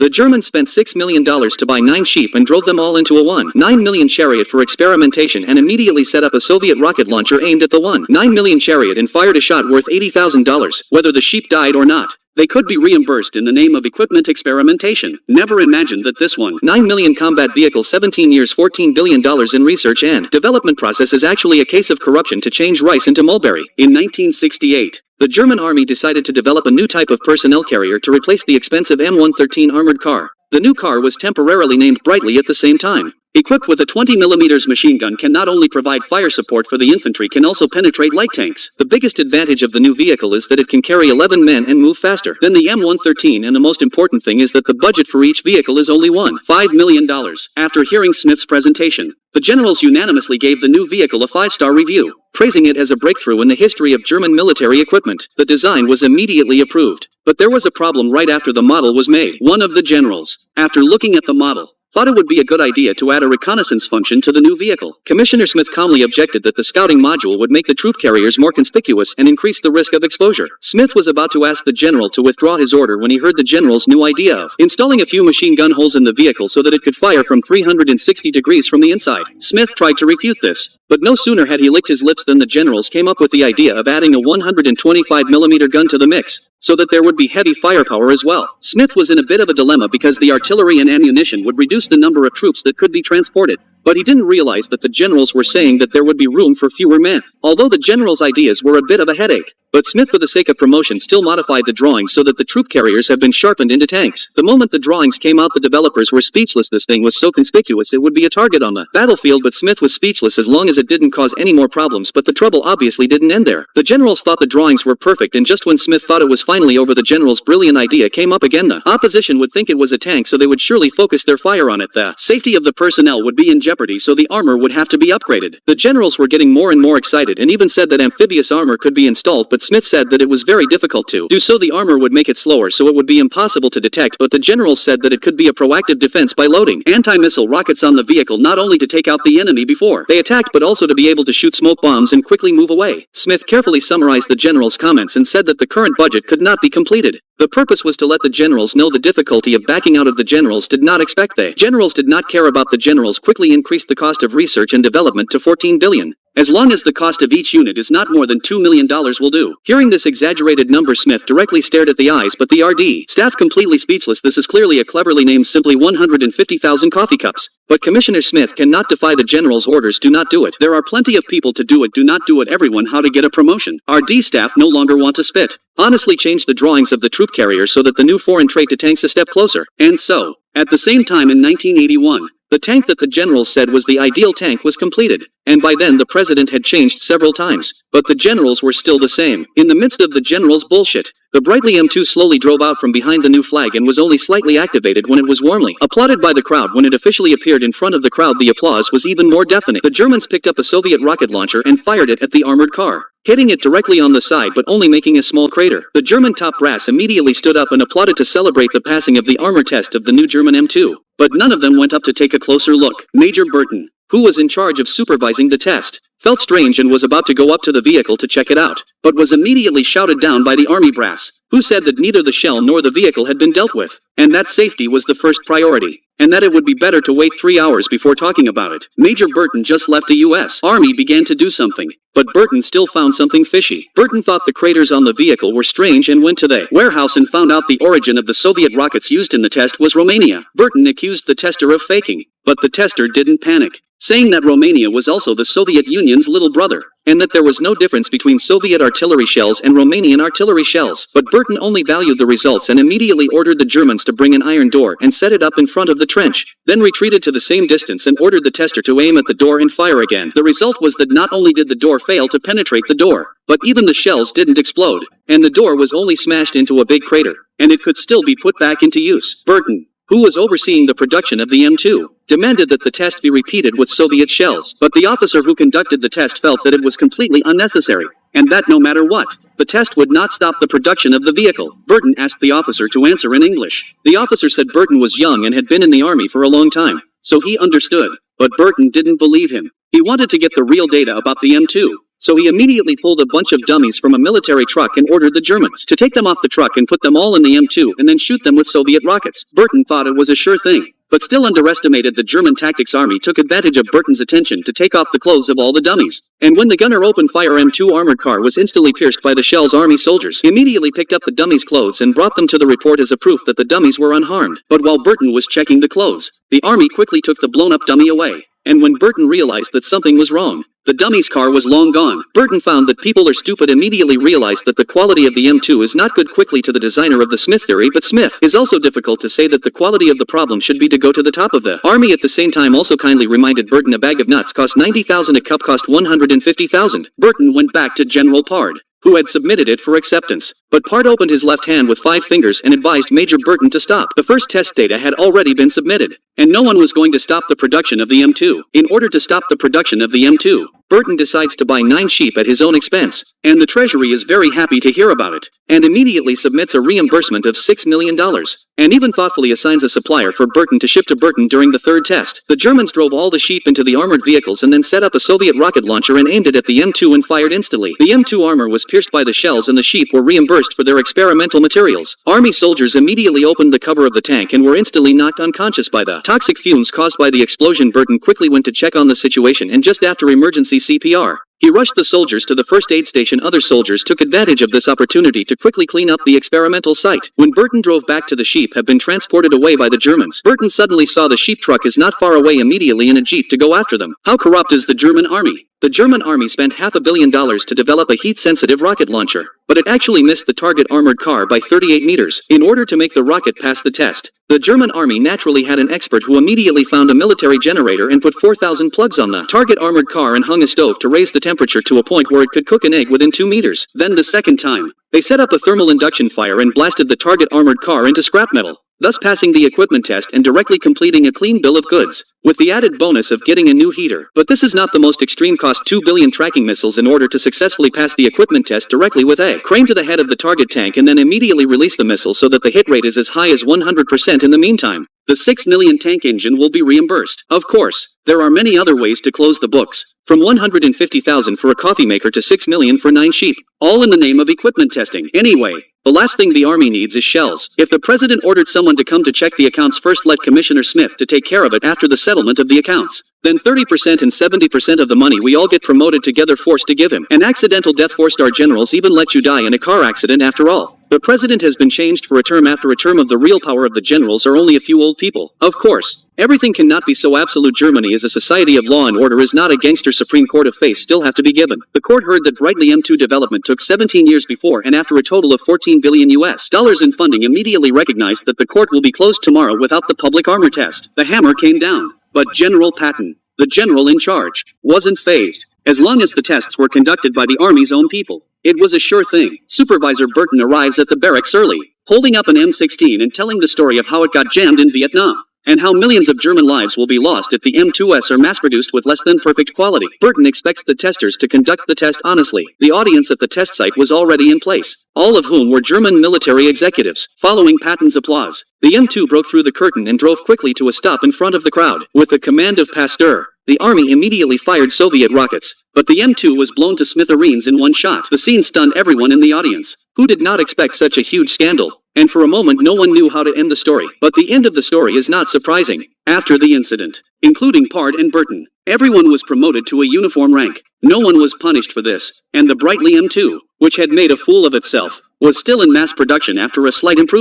The Germans spent $6 million to buy 9 sheep and drove them all into a 1.9 million chariot for experimentation and immediately set up a Soviet rocket launcher aimed at the 1.9 million chariot and fired a shot worth $80,000, whether the sheep died or not. They could be reimbursed in the name of equipment experimentation. Never imagined that this 1.9 million combat vehicle, 17 years, $14 billion in research and development process is actually a case of corruption to change rice into mulberry. In 1968, the German army decided to develop a new type of personnel carrier to replace the expensive M113 armored car. The new car was temporarily named Brightly at the same time. Equipped with a 20mm machine gun, can not only provide fire support for the infantry, can also penetrate light tanks. The biggest advantage of the new vehicle is that it can carry 11 men and move faster than the M113, and the most important thing is that the budget for each vehicle is only $1.5 million. After hearing Smith's presentation, the generals unanimously gave the new vehicle a 5-star review, praising it as a breakthrough in the history of German military equipment. The design was immediately approved. But there was a problem right after the model was made. One of the generals, after looking at the model, thought it would be a good idea to add a reconnaissance function to the new vehicle. Commissioner Smith calmly objected that the scouting module would make the troop carriers more conspicuous and increase the risk of exposure. Smith was about to ask the general to withdraw his order when he heard the general's new idea of installing a few machine gun holes in the vehicle so that it could fire from 360 degrees from the inside. Smith tried to refute this, but no sooner had he licked his lips than the generals came up with the idea of adding a 125mm gun to the mix, so that there would be heavy firepower as well. Smith was in a bit of a dilemma because the artillery and ammunition would reduce the number of troops that could be transported. But he didn't realize that the generals were saying that there would be room for fewer men. Although the generals' ideas were a bit of a headache, but Smith, for the sake of promotion, still modified the drawings so that the troop carriers have been sharpened into tanks. The moment the drawings came out, the developers were speechless. This thing was so conspicuous it would be a target on the battlefield, but Smith was speechless as long as it didn't cause any more problems. But the trouble obviously didn't end there. The generals thought the drawings were perfect, and just when Smith thought it was finally over, the general's brilliant idea came up again. The opposition would think it was a tank, so they would surely focus their fire on it. The safety of the personnel would be in jeopardy, so the armor would have to be upgraded. The generals were getting more and more excited and even said that amphibious armor could be installed, but Smith said that it was very difficult to do so. The armor would make it slower, so it would be impossible to detect, but the generals said that it could be a proactive defense by loading anti-missile rockets on the vehicle, not only to take out the enemy before they attacked, but also to be able to shoot smoke bombs and quickly move away. Smith carefully summarized the generals' comments and said that the current budget could not be completed. The purpose was to let the generals know the difficulty of backing out of. The generals did not expect the generals did not care about. The generals quickly increased the cost of research and development to $14 billion. As long as the cost of each unit is not more than $2 million will do. Hearing this exaggerated number, Smith directly stared at the eyes, but the RD staff completely speechless. This is clearly a cleverly named, simply 150,000 coffee cups. But Commissioner Smith cannot defy the general's orders. Do not do it. There are plenty of people to do it. Do not do it. Everyone, how to get a promotion. RD staff no longer want to spit. Honestly, change the drawings of the troop carrier so that the new foreign trait to tanks a step closer. And so, at the same time in 1981, the tank that the generals said was the ideal tank was completed, and by then the president had changed several times, but the generals were still the same. In the midst of the generals' bullshit, the Brightly M2 slowly drove out from behind the new flag and was only slightly activated when it was warmly applauded by the crowd. When it officially appeared in front of the crowd, the applause was even more deafening. The Germans picked up a Soviet rocket launcher and fired it at the armored car, hitting it directly on the side but only making a small crater. The German top brass immediately stood up and applauded to celebrate the passing of the armor test of the new German M2. But none of them went up to take a closer look. Major Burton, who was in charge of supervising the test, felt strange and was about to go up to the vehicle to check it out, but was immediately shouted down by the army brass, who said that neither the shell nor the vehicle had been dealt with, and that safety was the first priority, and that it would be better to wait 3 hours before talking about it. Major Burton just left. The U.S. Army began to do something, but Burton still found something fishy. Burton thought the craters on the vehicle were strange and went to the warehouse and found out the origin of the Soviet rockets used in the test was Romania. Burton accused the tester of faking, but the tester didn't panic, saying that Romania was also the Soviet Union's little brother, and that there was no difference between Soviet artillery shells and Romanian artillery shells. But Burton only valued the results and immediately ordered the Germans to bring an iron door and set it up in front of the trench, then retreated to the same distance and ordered the tester to aim at the door and fire again. The result was that not only did the door fail to penetrate the door, but even the shells didn't explode, and the door was only smashed into a big crater, and it could still be put back into use. Burton, who was overseeing the production of the M2, demanded that the test be repeated with Soviet shells, but the officer who conducted the test felt that it was completely unnecessary, and that no matter what, the test would not stop the production of the vehicle. Burton asked the officer to answer in English. The officer said Burton was young and had been in the army for a long time, so he understood, but Burton didn't believe him. He wanted to get the real data about the M2. So he immediately pulled a bunch of dummies from a military truck and ordered the Germans to take them off the truck and put them all in the M2 and then shoot them with Soviet rockets. Burton thought it was a sure thing, but still underestimated the German tactics. Army took advantage of Burton's attention to take off the clothes of all the dummies. And when the gunner opened fire, M2 armored car was instantly pierced by the shells. Army soldiers immediately picked up the dummies' clothes and brought them to the report as a proof that the dummies were unharmed. But while Burton was checking the clothes, the army quickly took the blown-up dummy away. And when Burton realized that something was wrong, the dummy's car was long gone. Burton found that people are stupid. Immediately realized that the quality of the M2 is not good. Quickly to the designer of the Smith theory, but Smith is also difficult to say that the quality of the problem should be to go to the top of the army. At the same time also kindly reminded Burton a bag of nuts cost 90,000, a cup cost 150,000. Burton went back to General Pard, who had submitted it for acceptance. But Pard opened his left hand with 5 fingers and advised Major Burton to stop. The first test data had already been submitted, and no one was going to stop the production of the M2. In order to stop the production of the M2, Burton decides to buy 9 sheep at his own expense, and the Treasury is very happy to hear about it, and immediately submits a reimbursement of $6 million, and even thoughtfully assigns a supplier for Burton to ship to Burton during the third test. The Germans drove all the sheep into the armored vehicles and then set up a Soviet rocket launcher and aimed it at the M2 and fired instantly. The M2 armor was pierced by the shells and the sheep were reimbursed for their experimental materials. Army soldiers immediately opened the cover of the tank and were instantly knocked unconscious by the toxic fumes caused by the explosion. Burton quickly went to check on the situation, and just after emergency CPR, he rushed the soldiers to the first aid station. Other soldiers took advantage of this opportunity to quickly clean up the experimental site. When Burton drove back to the sheep had been transported away by the Germans, Burton suddenly saw the sheep truck is not far away, immediately in a jeep to go after them. How corrupt is the German army? The German army spent $500 million to develop a heat-sensitive rocket launcher, but it actually missed the target armored car by 38 meters. In order to make the rocket pass the test, the German army naturally had an expert who immediately found a military generator and put 4,000 plugs on the target armored car and hung a stove to raise the temperature to a point where it could cook an egg within 2 meters. Then the second time, they set up a thermal induction fire and blasted the target armored car into scrap metal, thus passing the equipment test and directly completing a clean bill of goods, with the added bonus of getting a new heater. But this is not the most extreme. Cost 2 billion tracking missiles in order to successfully pass the equipment test directly with a crane to the head of the target tank and then immediately release the missile so that the hit rate is as high as 100%. In the meantime, the 6 million tank engine will be reimbursed. Of course, there are many other ways to close the books, from 150,000 for a coffee maker to 6 million for 9 sheep, all in the name of equipment testing. Anyway, the last thing the army needs is shells. If the president ordered someone to come to check the accounts first, let Commissioner Smith to take care of it after the settlement of the accounts. Then 30% and 70% of the money we all get promoted together forced to give him. An accidental death. 4-star generals even let you die in a car accident after all. The president has been changed for a term after a term. Of the real power of the generals are only a few old people. Of course, everything cannot be so absolute. Germany is a society of law and order, is not a gangster. Supreme Court of face still have to be given. The court heard that Brightly M2 development took 17 years before, and after a total of $14 billion in funding, immediately recognized that the court will be closed tomorrow without the public armor test. The hammer came down. But General Patton, the general in charge, wasn't fazed. As long as the tests were conducted by the army's own people, it was a sure thing. Supervisor Burton arrives at the barracks early, holding up an M16 and telling the story of how it got jammed in Vietnam, and how millions of German lives will be lost if the M2s are mass-produced with less than perfect quality. Burton expects the testers to conduct the test honestly. The audience at the test site was already in place, all of whom were German military executives. Following Patton's applause, the M2 broke through the curtain and drove quickly to a stop in front of the crowd. With the command of Pasteur, the army immediately fired Soviet rockets, but the M2 was blown to smithereens in one shot. The scene stunned everyone in the audience, who did not expect such a huge scandal, and for a moment no one knew how to end the story. But the end of the story is not surprising. After the incident, including Pard and Burton, everyone was promoted to a uniform rank. No one was punished for this, and the Brightly M2, which had made a fool of itself, was still in mass production after a slight improvement.